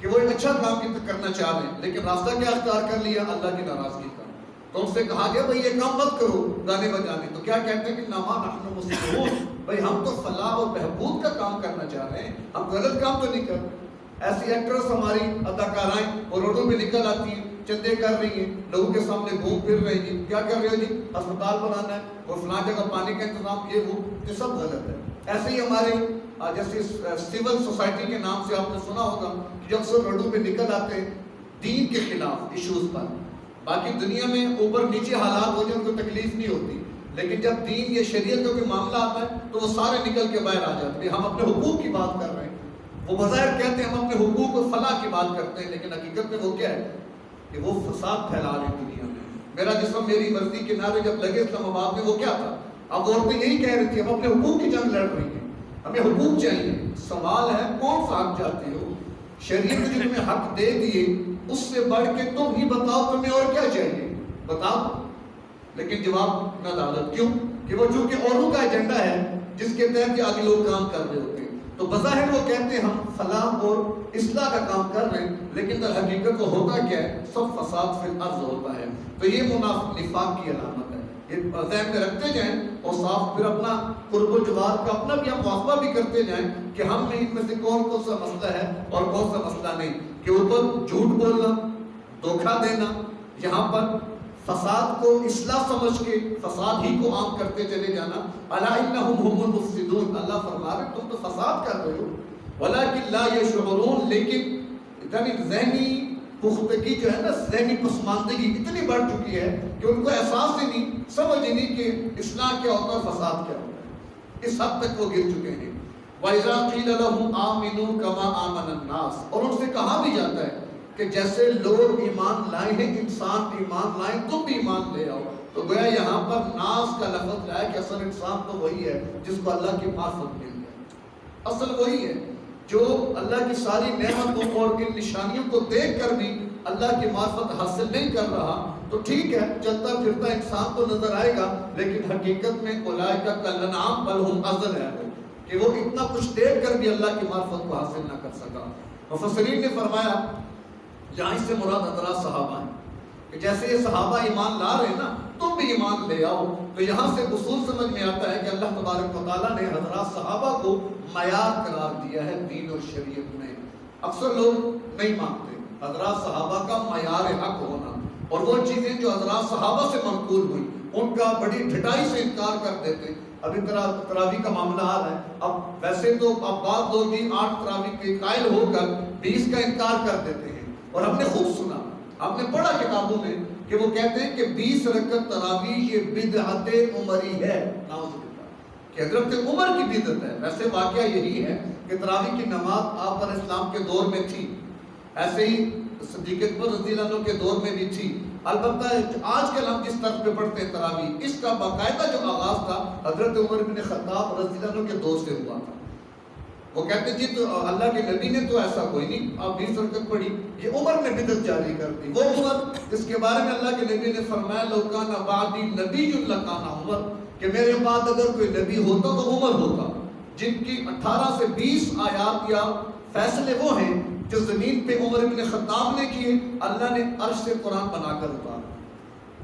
کہ وہ ایک اچھا کام کرنا چاہ رہے ہیں، لیکن راستہ کیا اختیار کر لیا؟ اللہ کی ناراضگی کا۔ تو ان سے کہا گیا بھائی یہ کام مت کرو گانے بجانے، تو کیا کہتے ہیں کہ نما نحن مسلمون، بھائی ہم تو فلاح اور بہبود کا کام کرنا چاہ رہے ہیں، ہم غلط کام تو نہیں کر رہے۔ ایسی ایکٹرس ہماری اداکارائیں وہ روڈوں پہ نکل آتی ہیں، چندے کر رہی ہیں، لوگوں کے سامنے گھوم پھر رہی ہیں، کیا کر رہے ہو جی؟ اسپتال بنانا ہے اور فلاں جگہ پانی کا انتظام، یہ سب غلط ہے۔ ایسے ہی ہمارے جیسے سول سوسائٹی کے نام سے آپ نے سنا ہوگا کہ جو اکثر روڈوں پہ نکل آتے ہیں دین کے خلاف ایشوز پر، باقی دنیا میں اوپر نیچے حالات ہو جائیں ان کو تکلیف نہیں ہوتی، لیکن جب دین یا شریعت کا کوئی معاملہ آتا ہے تو وہ سارے نکل کے باہر آ جاتے ہیں۔ ہم اپنے حقوق کی بات کر رہے ہیں، وہ بظاہر کہتے ہیں ہم اپنے حقوق اور فلاح کی بات کرتے ہیں، لیکن حقیقت میں وہ کیا ہے کہ وہ فساد پھیلا رہے ہیں دنیا میں۔ میرا جسم میری مرضی کے نعرے جب لگے اسلام آباد میں وہ کیا تھا؟ اب عورتیں یہی کہہ رہی تھی ہم اپنے حقوق کی جنگ لڑ رہی ہیں، ہمیں حقوق چاہیے۔ سوال ہے کون سا حق چاہتے ہو؟ شریعت نے جو تمہیں حق دے دیے اس سے بڑھ کے تم ہی بتاؤ تمہیں اور کیا چاہیے، بتاؤ۔ لیکن جواب ندالت، کیوں؟ کہ وہ چونکہ اوروں کا ایجنڈا ہے جس کے تحت یہ آگے لوگ کام کر رہے ہوتے ہیں، تو بظاہر وہ کہتے ہیں ہم فلاح اور اصلاح کا کام کر رہے ہیں، لیکن در حقیقت وہ ہوتا کیا ہے؟ سب فساد فی الارض ہوتا ہے۔ تو یہ نفاق کی علامت ہے، یہ ذہن میں رکھتے جائیں اور صاف پھر اپنا قرب و جوار کا اپنا بھی ہم محاسبہ بھی کرتے جائیں کہ ہم میں ان میں سے کون کون سا مسئلہ ہے اور کون سا مسئلہ نہیں، کہ اوپر جھوٹ بولنا، دھوکہ دینا، یہاں پر فساد کو اصلاح سمجھ کے فساد ہی کو عام کرتے چلے جانا۔ الا انہم هم المفسدون، اللہ فرما رہے تم تو فساد کر رہے ہو، ولکن لا یشعرون، لیکن اتنی ذہنی پختگی جو ہے نا، ذہنی پسماندگی اتنی بڑھ چکی ہے کہ ان کو احساس ہی نہیں، سمجھ ہی نہیں کہ اصلاح کیا ہوتا ہے، فساد کیا ہوتا ہے، اس حد تک وہ گر چکے ہیں۔ وَإِذَا قِيلَ لَهُمْ آمِنُوا كَمَا آمَنَ النَّاسُ، اور ان سے کہا بھی جاتا ہے کہ جیسے لوگ ایمان لائے ہیں، انسان ایمان لائیں، تم بھی ایمان لے آؤ، تو گویا یہاں پر ناس کا لفظ لایا کہ اصل انسان تو وہی ہے جس کو اللہ کی معرفت مل گئی، اصل وہی ہے جو اللہ کی ساری نعمتوں اور ان نشانیوں کو دیکھ کر بھی اللہ کی معرفت حاصل نہیں کر رہا، تو ٹھیک ہے چلتا پھرتا انسان تو نظر آئے گا، لیکن حقیقت میں اولئک کالانعام بل ہم اضل ہے، کہ وہ اتنا کچھ دیکھ کر بھی اللہ کی معرفت کو حاصل نہ کر سکا۔ مفسرین نے فرمایا جہاں اس سے مراد حضرات صحابہ ہیں کہ جیسے یہ صحابہ ایمان لا رہے ہیں نا، تم بھی ایمان لے آؤ، تو یہاں سے اصول سمجھ میں آتا ہے کہ اللہ تبارک و تعالیٰ نے حضرات صحابہ کو معیار قرار دیا ہے دین اور شریعت میں۔ اکثر لوگ نہیں مانتے حضرات صحابہ کا معیار حق ہونا، اور وہ چیزیں جو حضرات صحابہ سے منقول ہوئی ان کا بڑی ڈھٹائی سے انکار کر دیتے۔ ابھی تراویح کا معاملہ آ رہا ہے، اب ویسے تو اب بعض لوگ ہی 8 تراویح کے قائل ہو کر 20 کا انکار کر دیتے ہیں، اور ہم نے خوب سنا، آپ نے پڑھا کتابوں میں کہ وہ کہتے ہیں کہ 20 رکعت تراویح یہ بدعت عمری ہے، نعوذ باللہ، کہ حضرت عمر کی بدعت ہے۔ ویسے واقعہ یہی ہے کہ تراویح کی نماز آپ علیہ السلام کے دور میں تھی، ایسے ہی صدیق اکبر رضی اللہ عنہ کے دور میں بھی تھی، البتہ آج کل ہم جس طرح پہ پڑھتے ہیں تراویح، اس کا باقاعدہ جو آغاز تھا حضرت عمر بن خطاب رضی اللہ عنہ کے دور سے ہوا تھا۔ وہ کہتے جی تو اللہ کے نبی نے تو ایسا کوئی نہیں، آپ 20 رکعت پڑھی، یہ عمر نے بدعت جاری کر دی، وہ عمر جس کے بارے میں اللہ کے نبی نے فرمایا لو کان بعدی نبی لکان عمر، کہ میرے بعد اگر کوئی نبی ہوتا تو عمر ہوتا، جن کی 18 سے 20 آیات یا فیصلے وہ ہیں جو زمین پہ عمر بن خطاب نے کیے، اللہ نے عرش سے قرآن بنا کر اتارا،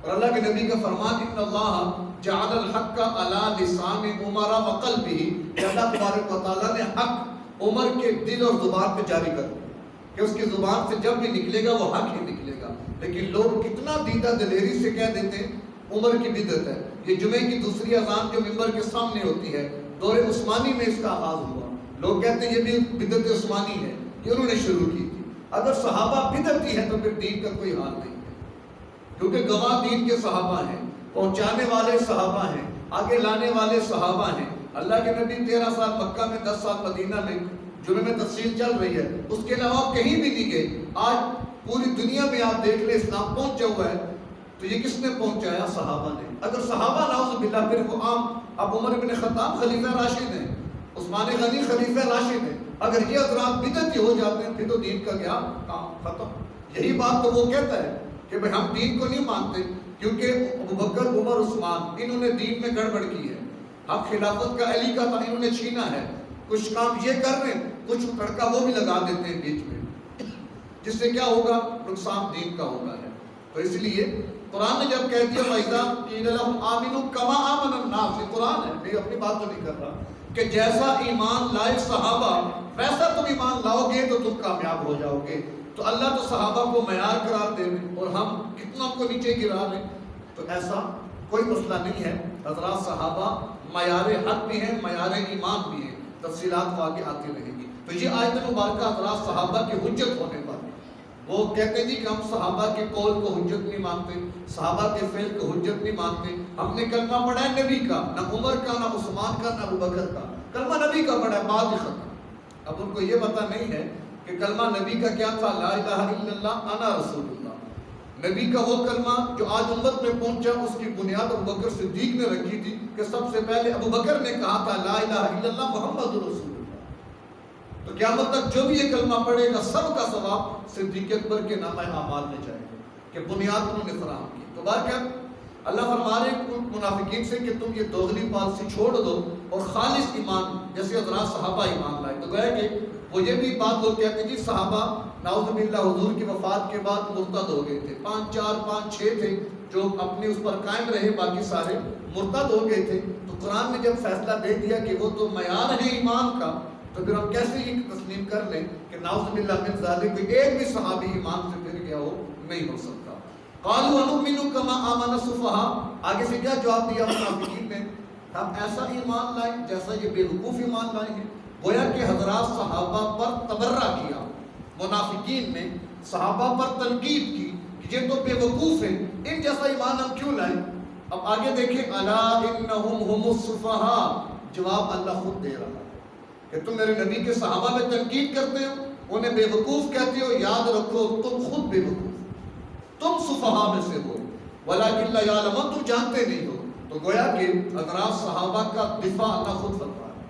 اور اللہ کے نبی کا فرمان ان اللہ جعل الحق علی لسان عمر وقلبہ، کہ اللہ تبارک و تعالیٰ نے حق عمر کے دل اور زبان پہ جاری کر دیا کہ اس کی زبان سے جب بھی نکلے گا وہ حق ہی نکلے گا۔ لیکن لوگ کتنا دیدہ دلیری سے کہہ دیتے ہیں عمر کی بدعت ہے۔ یہ جمعے کی دوسری اذان جو ممبر کے سامنے ہوتی ہے، دور عثمانی میں اس کا آغاز ہوا، لوگ کہتے ہیں یہ بھی بدعت عثمانی ہے، یہ انہوں نے شروع کی تھی۔ اگر صحابہ بدعتی ہے تو پھر دین کا کوئی حال نہیں ہے، کیونکہ گواہ دین کے صحابہ ہیں، پہنچانے والے صحابہ ہیں، آگے لانے والے صحابہ ہیں۔ اللہ کے نبی 13 سال مکہ میں، 10 سال مدینہ میں، جمعے میں تفصیل چل رہی ہے، اس کے علاوہ کہیں بھی نہیں گئے۔ آج پوری دنیا میں آپ دیکھ لیں اسلام پہنچا ہوا ہے، تو یہ کس نے پہنچایا؟ صحابہ نے۔ اگر صحابہ نعوذ باللہ، پھر وہ عام، اب عمر بن خطاب خلیفہ راشد ہیں، عثمان غنی خلیفہ راشد ہیں، اگر یہ حضرات بدعتی ہو جاتے ہیں پھر تو دین کا کیا کام ختم۔ یہی بات تو وہ کہتا ہے کہ بھئی ہم دین کو نہیں مانتے، کیونکہ ابو بکر عمر عثمان انہوں نے دین میں گڑبڑ کی ہے، اب خلافت کا علی کا تھا انہوں نے چھینا ہے، کچھ کام یہ کر رہے ہیں، کچھ تڑکا وہ بھی لگا دیتے ہیں بیچ میں، جس سے کیا ہوگا؟ نقصان دین کا ہوگا ہے۔ تو اس لیے قرآن نے جب کہہ دیا وَإِذَا قِيلَ لَهُمْ آمِنُوا كَمَا آمَنَ النَّاسُ، یہ قرآن ہے، میں اپنی بات تو نہیں کر رہا، کہ جیسا ایمان لائے صحابہ ویسا تم ایمان لاؤ گے تو تم کامیاب ہو جاؤ گے۔ تو اللہ تو صحابہ کو معیار قرار دے رہے اور ہم کتنا کو نیچے گرا رہے ہیں، تو ایسا کوئی مسئلہ نہیں ہے حضرات، صحابہ معیار حق بھی ہیں، معیار ایمان بھی ہیں، تفصیلات آگے آتی رہیں گی۔ تو یہ آیت مبارکہ حضرات صحابہ کی حجت ہونے پر، وہ کہتے ہیں جی کہ ہم صحابہ کے قول کو حجت نہیں مانتے، صحابہ کے فعل کو حجت نہیں مانتے، ہم نے کلمہ پڑھا ہے نبی کا، نہ عمر کا، نہ عثمان کا، نہ ابو بکر کا، کلمہ نبی کا پڑھا ہے، بات ہی ختم۔ اب ان کو یہ پتہ نہیں ہے کہ کلمہ نبی کا کیا تھا، لا الہ الا اللہ انا رسول اللہ۔ نبی کا وہ کلمہ جو آج امت میں پہنچا، اس کی بنیاد ابو بکر صدیق نے رکھی تھی، کہ سب سے پہلے ابو بکر نے کہا تھا لا الہ الا اللہ محمد رسول اللہ۔ تو قیامت تک جو بھی یہ کلمہ پڑھے گا سب کا ثواب صدیق اکبر کے نامہ اعمال میں جائے گا، کہ بنیاد انہوں نے فراہم کی۔ تو بہرکیف اللہ فرما رہے ہیں منافقین سے کہ تم یہ دوغلی پالیسی چھوڑ دو اور خالص ایمان جیسے حضرات صحابہ ایمان لائے۔ تو گویا کہ وہ یہ بھی بات لوگ کہتے ہیں جی صحابہ نعوذ باللہ حضور کی وفات کے بعد مرتد ہو گئے تھے، 5 تھے جو اپنے اس پر قائم رہے، باقی سارے مرتد ہو گئے تھے۔ تو قرآن نے جب فیصلہ دے دیا کہ وہ تو معیار ہے ایمان کا، تو پھر ہم کیسے یہ تسلیم کر لیں کہ نعوذ باللہ من ذالک کوئی ایک بھی صحابی ایمان سے پھر گیا ہو؟ نہیں ہو سکتا۔ قالوا انؤمن كما آمن السفهاء، آگے سے کیا جواب دیا منافقین نے؟ ہم ایسا ایمان لائیں جیسا یہ بیوقوف ایمان لائے ہیں۔ گویا کہ حضرات صحابہ پر تبرہ کیا، منافقین نے صحابہ پر تنقید کی کہ یہ تو بیوقوف ہیں، ان جیسا ایمان ہم کیوں لائیں؟ اب آگے دیکھیں الا انہم هم السفهاء، جواب اللہ خود دے رہا ہے کہ تم میرے نبی کے صحابہ میں تنقید کرتے ہو، انہیں بیوقوف کہتے ہو، یاد رکھو تم خود بیوقوف، تم صفحاء میں سے ہو، ولیکن لا یعلمون، تم جانتے نہیں ہو۔ تو گویا کہ حضرات صحابہ کا دفاع اللہ خود فرما ہے۔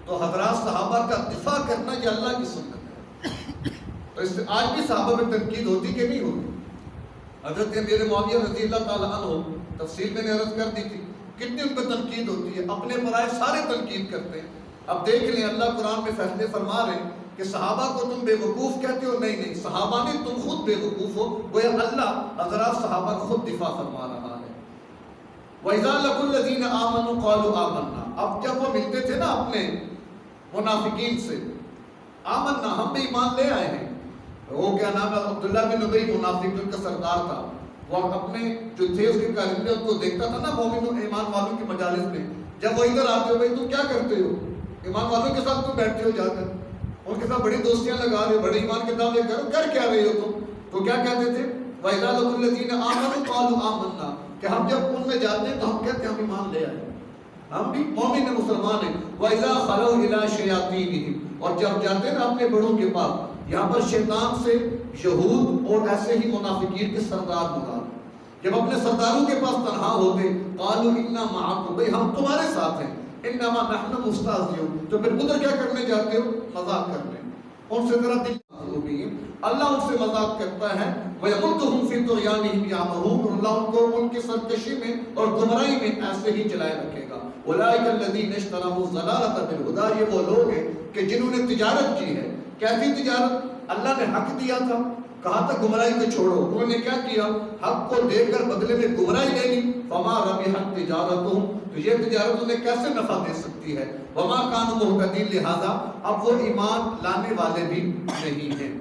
تو حضرات صحابہ کا دفاع کرنا یہ اللہ کی سنت ہے۔ تو اس سے آج بھی صحابہ میں تنقید ہوتی کہ نہیں ہوتی؟ حضرت امیر معاویہ رضی اللہ تعالیٰ عنہ، تفصیل میں نے عرض کر دی تھی، کتنی ان پہ تنقید ہوتی ہے، اپنے پرائے سارے تنقید کرتے ہیں۔ اب دیکھ لیں اللہ قرآن میں فیصلے فرما رہے ہیں کہ صحابہ کو تم بے وقوف کہتے ہو، نہیں صحابہ نے تم خود بے وقوف ہو۔ گویا اللہ حضرات صحابہ کو خود دفاع فرما رہا ہے۔ وَإِذَا لَقُوا الَّذِينَ آمَنُوا قَالُوا آمَنَّا، اب جب وہ ملتے تھے نا اپنے منافقین سے، آمنا ہم بھی ایمان لے آئے ہیں۔ وہ کیا نام ہے، عبداللہ بن ابی منافق ان کا سردار تھا، وہ اپنے جو تھے اس کے کارندے ان کو دیکھتا تھا نا مومن ایمان والوں کی مجالس میں، جب وہ ادھر آتے ہو بھائی تم کیا کرتے ہو، ایمان والوں کے ساتھ تم بیٹھتے ہو، جا کر ان کے ساتھ بڑی دوستیاں لگا رہے ہو، بڑے ایمان کے دعوے کر کیا رہے ہو تم؟ تو کیا کہتے تھے، وَإِذَا لَقُوا الَّذِينَ آمَنُوا قَالُوا آمَنَّا، کہ ہم جب ان میں جاتے ہیں تو ہم کہتے ہیں ہم ایمان لے آئے، ہم بھی مومن ہیں، مسلمان ہیں۔ وَإِذَا خَلَوْا إِلَىٰ شَيَاطِینِهِمْ، اور جب جاتے ہیں نا اپنے بڑوں کے پاس، یہاں پر شیطان سے یہود اور ایسے ہی منافقین کے سردار مراد، جب اپنے سرداروں کے پاس تنہا ہوتے، قالوا انا معکم، بھئی ہم تمہارے ساتھ ہیں، انما نحن مستہزئون، تو پھر ادھر کیا کرنے جاتے ہو، مذاق کرنے، ان سے ذرا دل اللہ ان سے مذاق کرتا ہے، وَيَمُدُّهُمْ فِي طُغْيَانِهِمْ يَعْمَهُونَ، اور اللہ ان کو ان کی سرکشی میں اور گمراہی میں ایسے ہی چلائے رکھے گا۔ أُولَٰئِكَ الَّذِينَ اشْتَرَوُا الضَّلَالَةَ بِالْهُدىٰ، یہ وہ لوگ ہیں کہ جنہوں نے تجارت کی ہے۔ کیسی تجارت؟ اللہ نے حق دیا تھا، کہا تھا گمراہی کو چھوڑو، انہوں نے کیا کیا، حق کو دے کر بدلے میں گمراہی لے لی، فما ربحت تجارتهم، تو یہ تجارت انہیں کیسے نفع دے سکتی ہے، وما كانوا مهتدين، لہذا اب وہ ایمان لانے والے بھی نہیں ہیں۔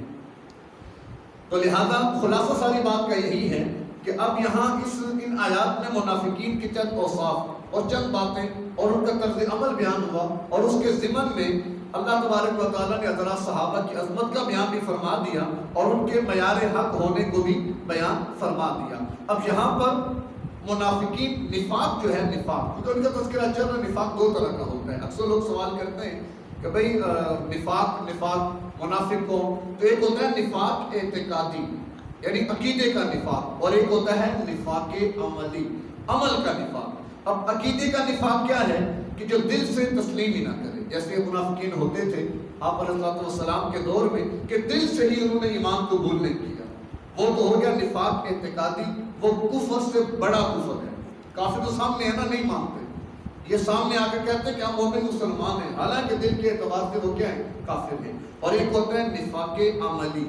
تو لہذا خلاصہ ساری بات کا یہی ہے کہ اب یہاں ان آیات میں منافقین کی چند اوصاف اور چند باتیں اور ان کا طرز عمل بیان ہوا، اور اس کے ضمن میں اللہ تبارک و تعالیٰ نے حضرات صحابہ کی عظمت کا بیان بھی فرما دیا اور ان کے معیار حق ہونے کو بھی بیان فرما دیا۔ اب یہاں پر منافقین نفاق جو ہے، نفاق کیونکہ ان کا تذکرہ چل رہا ہے، نفاق دو طرح کا ہوتا ہے۔ اکثر لوگ سوال کرتے ہیں کہ بھئی نفاق منافق کو، تو ایک ہوتا ہے نفاق اعتقادی یعنی عقیدے کا نفاق، اور ایک ہوتا ہے نفاق عملی، عمل کا نفاق۔ اب عقیدے کا نفاق کیا ہے کہ جو دل سے تسلیم ہی نہ کرے، جیسے منافقین ہوتے تھے آپ علیہ السلام کے دور میں، کہ دل سے ہی انہوں نے ایمان قبول نہیں کیا، وہ تو ہو گیا نفاق اعتقادی، وہ کفر سے بڑا کفر ہے. کافر تو سامنے ہے نا، نہیں مانتے، یہ سامنے آ کے کہتے ہیں کہ ہم مومن مسلمان ہیں، حالانکہ دل کے اعتبار سے وہ کیا ہیں؟ کافر ہیں. اور ایک ہوتا ہے نفاق عملی،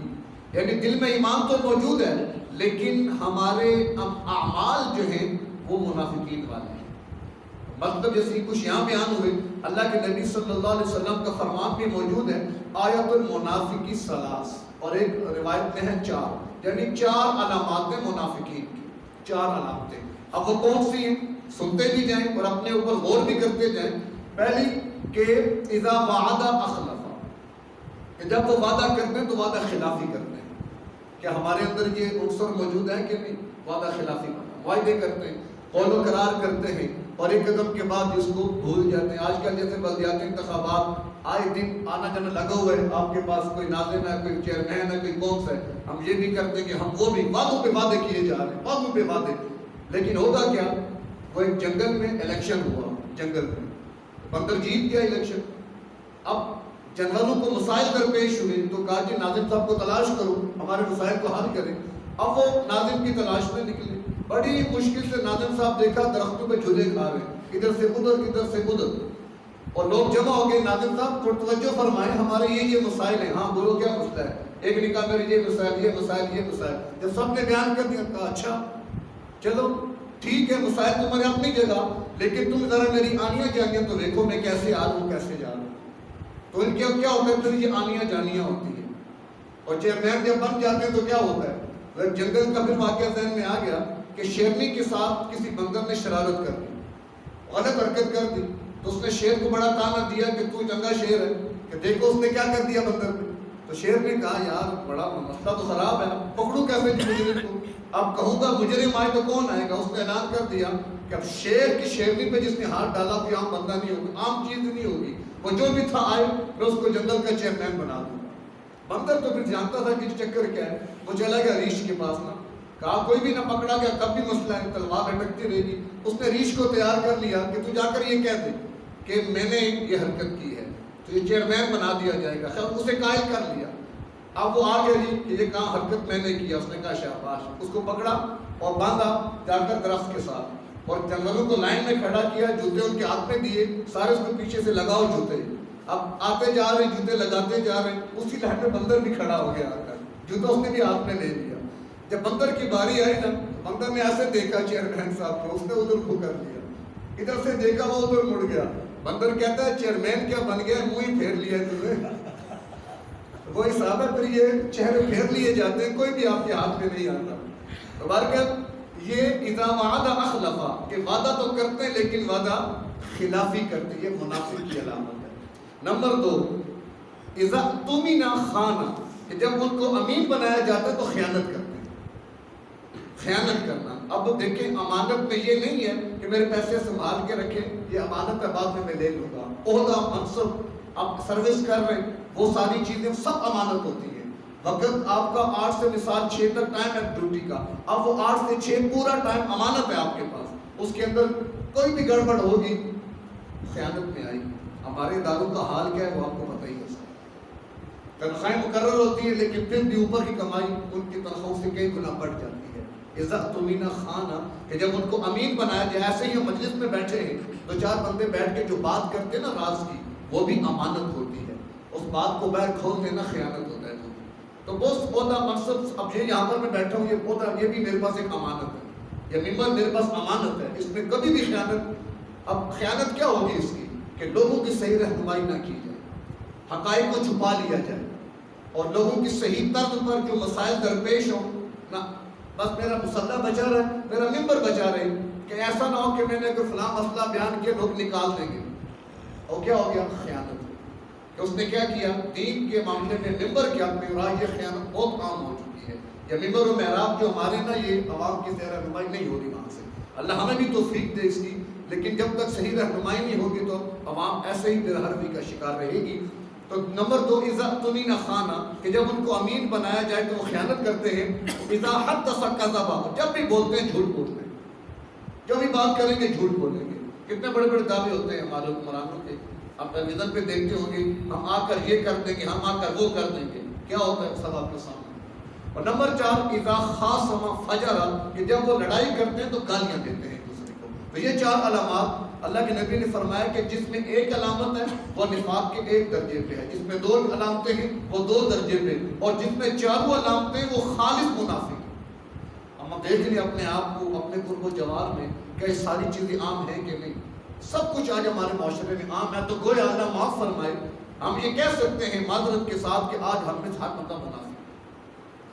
یعنی دل میں ایمان تو موجود ہے لیکن ہمارے اعمال جو ہیں وہ منافقین والے ہیں. مطلب جیسے کچھ یہاں بیان ہوئے، اللہ کے نبی صلی اللہ علیہ وسلم کا فرمان بھی موجود ہے، آیت المنافقی ثلاث، اور ایک روایت میں ہے 4، یعنی 4 علامات ہیں منافقین کی، 4 علامتیں. اب وہ کون سی ہیں؟ سنتے بھی جائیں اور اپنے اوپر غور بھی کرتے جائیں. پہلی کہ اذا وعد اخلف، کہ جب وہ وعدہ کرتے ہیں تو وعدہ خلافی کرتے ہیں. کیا ہمارے اندر یہ عنصر موجود ہے کہ نہیں؟ وعدہ خلافی کرنا، معاہدے کرتے ہیں، قول و قرار کرتے ہیں اور ایک قدم کے بعد جس کو بھول جاتے ہیں. آج کل جیسے بلدیاتی انتخابات آئے دن آنا جانا لگا ہوا ہے، آپ کے پاس کوئی ناظم ہے، کوئی چیئرمین ہے، کوئی کون سا ہے، ہم یہ بھی کرتے ہیں کہ ہم وہ بھی وعدوں پہ وعدے کیے جا رہے ہیں، وعدوں پہ وعدے. لیکن ہوگا کیا؟ وہ ایک جنگل میں الیکشن ہوا، جنگل میں بندر جیت گیا الیکشن. اب جنگلوں کو مسائل درپیش ہوئے تو کہا کہ ناظم صاحب کو تلاش کرو، ہمارے مسائل کو حل کریں. اب وہ ناظم کی تلاش میں نکلے، بڑی مشکل سے ناظم صاحب دیکھا درختوں پہ جھولے کھا رہے ہیں، ادھر سے ادھر ادھر سے ادھر، اور لوگ جمع ہو گئے. ناظم صاحب کو توجہ فرمائیں، ہمارے یہ مسائل ہیں. ہاں بولو کیا مسئلہ ہے؟ ایک نے کہا میرے یہ مسائل یہ مسائل یہ مسائل. جب سب نے بیان کر دیا کہا اچھا چلو ٹھیک ہے، مسائل تمہارے اپنی جگہ، لیکن تم ذرا میری آنیاں جانیاں تو دیکھو میں کیسے آ رہا ہوں کیسے جا رہا ہوں. تو ان کے کیا ہوتا ہے پھر یہ آنیاں جانیاں ہوتی ہیں. اور چیئرمین جب بن جاتے ہیں تو کیا ہوتا ہے؟ جنگل کا پھر واقعہ ذہن میں آ گیا کہ شیرنی کے ساتھ کسی بندر نے شرارت کر دی، غلط حرکت کر دی. تو اس نے شیر کو بڑا تانا دیا کہ تو چنگا شیر ہے، کہ دیکھو اس نے کیا کر دیا بندر نے. تو شیر نے کہا یار بڑا مسئلہ تو خراب ہے، پکڑوں کیسے مجرم کو؟ اب کہوں گا مجرم آئے تو کون آئے گا؟ اس نے اعلان کر دیا کہ اب شیر کی شیرنی پہ جس نے ہاتھ ڈالا کوئی عام بندہ نہیں ہوگا، عام چیز نہیں ہوگی، وہ جو بھی تھا آئے میں اس کو جنگل کا چیئرمین بنا دوں گا. بندر تو پھر جانتا تھا کہ چکر کیا ہے، وہ چلا گیا ریچھ کے پاس نا. کہا کوئی بھی نہ پکڑا گیا تب بھی مسئلہ ہے، تلوار لٹکتی رہے گی. اس نے ریچھ کو تیار کر لیا کہ تو جا کر یہ کہہ دے کہ میں نے یہ حرکت کی ہے تو یہ چیئرمین بنا دیا جائے گا. خیر اسے قائل کر لیا. اب وہ آ گیا جی کہ یہ کہاں حرکت میں نے کیا. اس نے کہا شاباش. اس کو پکڑا اور باندھا جا کر درخت کے ساتھ اور جنگلوں کو لائن میں کھڑا کیا، جوتے ان کے ہاتھ میں دیے، سارے اس کو پیچھے سے لگاؤ جوتے. اب آتے جا رہے جوتے لگاتے جا رہے، اسی لائن میں بندر بھی کھڑا ہو گیا آ کر، جوتا اس نے بھی ہاتھ میں لے لیا. جب بندر کی باری آئی نا، بندر نے ایسے دیکھا چیئرمین صاحب کو، اس نے ادھر کو کر لیا، ادھر سے دیکھا وہ ادھر مڑ گیا. بندر کہتا ہے چیئرمین کیا بن گیا، منہ ہی پھیر لیا تمہیں. وہی صاحب ہے پھر یہ چہرے پھیر لیے جاتے ہیں، کوئی بھی آپ کے ہاتھ میں نہیں آتا. بہرکیف یہ اذا وعد اخلف، کہ وعدہ تو کرتے ہیں لیکن وعدہ خلافی کرتے ہیں، یہ منافق کی علامت ہے. نمبر 2 اذا اؤتمن خان، کہ جب ان کو امین بنایا جاتا ہے تو خیانت کرتے ہیں. خیانت کرنا، اب دیکھیں امانت میں یہ نہیں ہے کہ میرے پیسے سنبھال کے رکھیں، یہ امانت ہے بعد میں لے لوں گا. عہدہ منصب آپ سروس کر رہے ہیں، وہ ساری چیزیں سب امانت ہوتی ہیں. وقت آپ کا 8 سے مثال 6 تک ٹائم ہے ڈیوٹی کا، اب وہ 8 سے 6 پورا ٹائم امانت ہے آپ کے پاس. اس کے اندر کوئی بھی گڑبڑ ہوگی خیانت میں آئی. ہمارے اداروں کا حال کیا ہے وہ آپ کو پتہ ہی ہے. تنخواہیں مقرر ہوتی ہے لیکن پھر بھی اوپر کی کمائی ان کی تنخواہوں سے کئی گنا بڑھ جاتی ہے. اذا اؤتمن خان، کہ جب ان کو امین بنایا جائے. ایسے ہی ہم مجلس میں بیٹھے ہیں، 2-4 بندے بیٹھ کے جو بات کرتے ہیں نا راز کی، وہ بھی امانت ہوتی ہے. اس بات کو باہر کھول دینا خیانت ہوتا ہے. تو بہت عہدہ منصب، اب یہ یہاں پر میں بیٹھا ہوں، یہ عہدہ یہ بھی میرے پاس ایک امانت ہے، یہ ممبر میرے پاس امانت ہے، اس میں کبھی بھی خیانت. اب خیانت کیا ہوگی اس کی؟ کہ لوگوں کی صحیح رہنمائی نہ کی جائے، حقائق کو چھپا لیا جائے، اور لوگوں کی صحیح طرز پر جو مسائل درپیش ہوں نہ، بس میرا مسلح بچا رہا ہے، میرا ممبر بچا رہے، کہ ایسا نہ ہو کہ میں نے کوئی فلاں مسئلہ بیان کیا لوگ نکال دیں گے. اور کیا ہو گیا؟ خیانت. کہ اس نے کیا کیا دین کے معاملے میں ممبر کیا اپنے، اور یہ خیانت بہت عام ہو چکی ہے. یہ ممبر و محراب جو ہمارے نا، یہ عوام کی صحیح رہنمائی نہیں ہو رہی وہاں سے. اللہ ہمیں بھی توفیق دے اس کی، لیکن جب تک صحیح رہنمائی نہیں ہوگی تو عوام ایسے ہی بے حرفی کا شکار رہے گی. تو نمبر 2 اذا اؤتمن خان، کہ جب ان کو امین بنایا جائے تو وہ خیانت کرتے ہیں. اذا حدث کذب، جب بھی بولتے ہیں جھوٹ بولتے ہیں، جو بھی بات کریں گے جھوٹ بولیں گے. کتنے بڑے بڑے دعوے ہوتے ہیں ہمارے حکمرانوں کے، آپ ٹیلی ویژن پہ دیکھتے ہوں گے، ہم آ کر یہ کر دیں گے، ہم آ کر وہ کر دیں گے. کیا ہوتا ہے سب آپ کے سامنے. اور نمبر 4 اذا خاصم فجر، کہ جب وہ لڑائی کرتے ہیں تو گالیاں دیتے ہیں ایک دوسرے کو. تو یہ 4 علامات اللہ کے نبی نے فرمایا کہ جس میں ایک علامت ہے وہ نفاق کے 1 درجے پہ ہے، جس میں 2 علامتیں ہیں وہ 2 درجے پہ، اور جس میں 4 علامتیں وہ خالص منافق. ہم دیکھ لیں اپنے آپ کو، اپنے قرب و جوار میں کہ ساری چیزیں عام ہیں کہ نہیں. سب کچھ آج ہمارے معاشرے میں عام ہے، تو گویا اللہ معاف فرمائے ہم یہ کہہ سکتے ہیں معذرت کے ساتھ کہ آج ہم میں ہر بندہ منافق،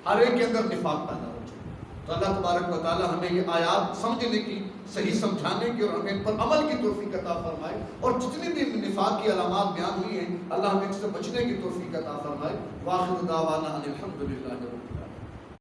ہر ایک کے اندر نفاق پیدا ہو چکا. تو اللہ تبارک و تعالی ہمیں یہ آیات سمجھنے کی، صحیح سمجھانے کی، اور ہمیں ان پر عمل کی توفیق عطا فرمائے. اور جتنی بھی نفاق کی علامات بیان ہوئی ہیں اللہ ہمیں اس سے بچنے کی توفیق عطا فرمائے. واخر دعوانا ان الحمد للہ.